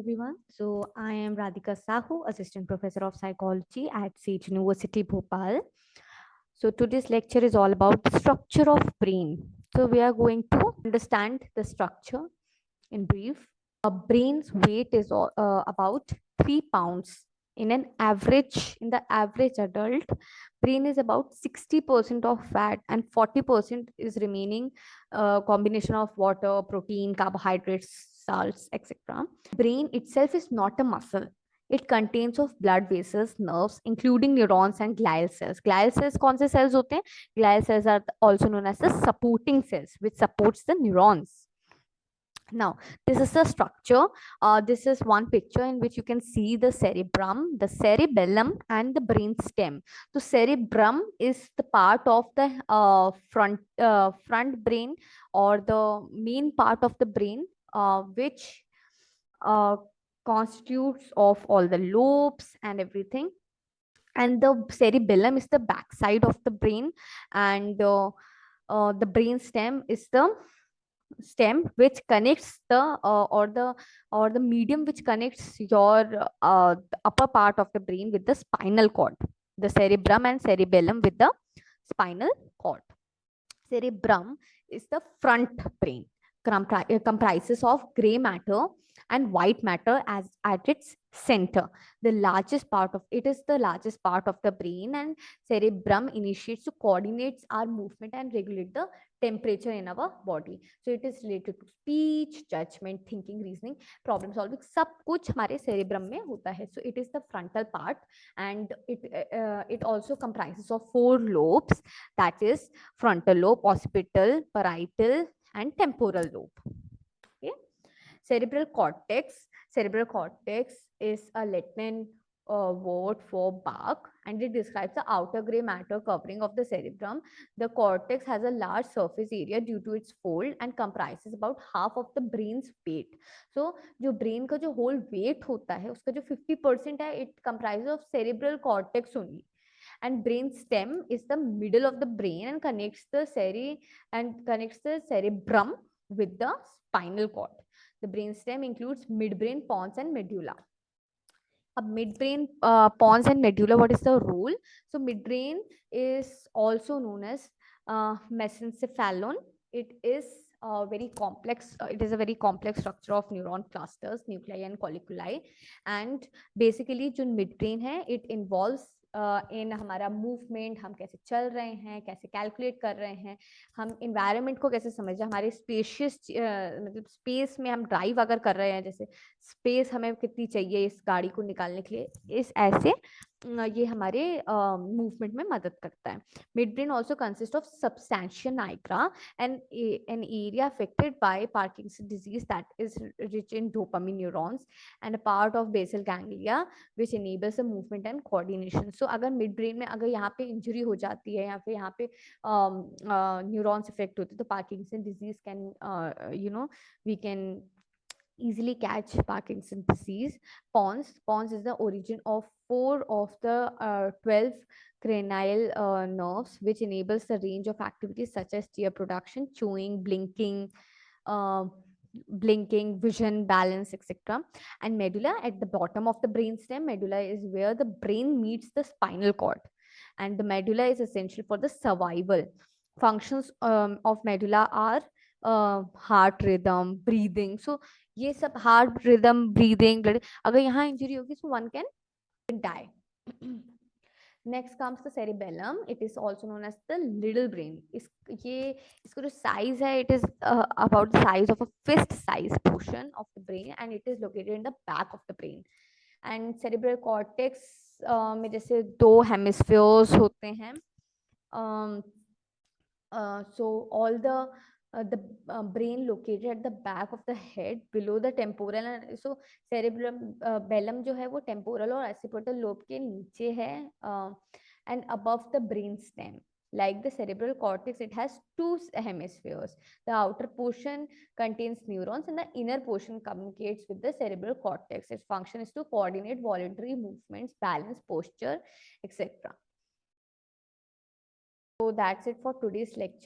everyone. So I am Radhika Sahu, Assistant Professor of Psychology at Sage University, Bhopal. So today's lecture is all about the structure of brain. So we are going to understand the structure in brief. A brain's weight is about 3 pounds. In the average adult, brain is about 60% of fat and 40% is remaining combination of water, protein, carbohydrates, salts, etc. Brain itself is not a muscle. It contains of blood vessels, nerves, including neurons and glial cells. Glial cells कौन से cells होते हैं? Glial cells are also known as the supporting cells, which supports the neurons. Now, this is the structure. This is one picture in which you can see the cerebrum, the cerebellum, and the brain stem. So, cerebrum is the part of the front brain, or the main part of the brain, which constitutes of all the lobes and everything. And the cerebellum is the back side of the brain, and the brain stem is the stem which connects the medium which connects your the upper part of the brain with the spinal cord, the cerebrum and cerebellum with the spinal cord. Cerebrum is the front brain, comprises of gray matter and white matter as at its center. The largest part of it is the largest part of the brain, and cerebrum initiates to coordinates our movement and regulate the temperature in our body. So it is related to speech, judgment, thinking, reasoning, problem solving. सब कुछ हमारे cerebrum में होता है. So it is the frontal part, and it also comprises of 4 lobes, that is frontal lobe, occipital, parietal, and temporal lobe. Okay. Cerebral cortex. Cerebral cortex is a Latin word for bark, and it describes the outer gray matter covering of the cerebrum. The cortex has a large surface area due to its fold and comprises about half of the brain's weight. So जो brain का जो whole weight होता है उसका जो 50% है, it comprises of cerebral cortex only. And brain stem is the middle of the brain and connects the cerebrum with the spinal cord. The brain stem includes midbrain, pons, and medulla. Midbrain, pons, and medulla, what is the role? So midbrain is also known as mesencephalon. It is very complex. It is a very complex structure of neuron clusters, nuclei, and colliculi. And basically, जो midbrain है, it involves इन हमारा movement, हम कैसे चल रहे हैं, कैसे calculate कर रहे हैं, हम इन्वायरमेंट को कैसे समझ रहे हैं, हमारे स्पेशियस मतलब स्पेस में हम ड्राइव अगर कर रहे हैं, जैसे स्पेस हमें कितनी चाहिए इस गाड़ी को निकालने के लिए, इस ऐसे ये हमारे मूवमेंट में मदद करता है. Midbrain also consists of substantia nigra and an area affected by Parkinson's disease that is rich in dopamine neurons and a part of basal ganglia which enables the movement and coordination. So अगर midbrain में अगर यहाँ पे injury हो जाती है या फिर यहाँ पे न्यूरॉन्स इफेक्ट होते हैं तो Parkinson's disease can we can easily catch Parkinson's disease. Pons is the origin of 4 of the 12 cranial nerves, which enables the range of activities such as tear production, chewing, blinking, vision, balance, etc. And medulla at the bottom of the brainstem. Medulla is where the brain meets the spinal cord, and the medulla is essential for the survival. Functions of medulla are heart rhythm, breathing. So ये सब heart rhythm, breathing, blood. अगर यहाँ injury होगी, so one can die. Next comes the cerebellum. It is also known as the little brain. इसको जो size है, it is about the size of a fist size portion of the brain, and it is located in the back of the brain. And cerebral cortex में जैसे 2 hemispheres होते हैं. So all the brain located at the back of the head below the temporal, and so cerebrum bellum जो है वो temporal और occipital lobe के नीचे है, and above the brain stem. Like the cerebral cortex, it has 2 hemispheres. The outer portion contains neurons and the inner portion communicates with the cerebral cortex. Its function is to coordinate voluntary movements, balance, posture, etc. So that's it for today's lecture.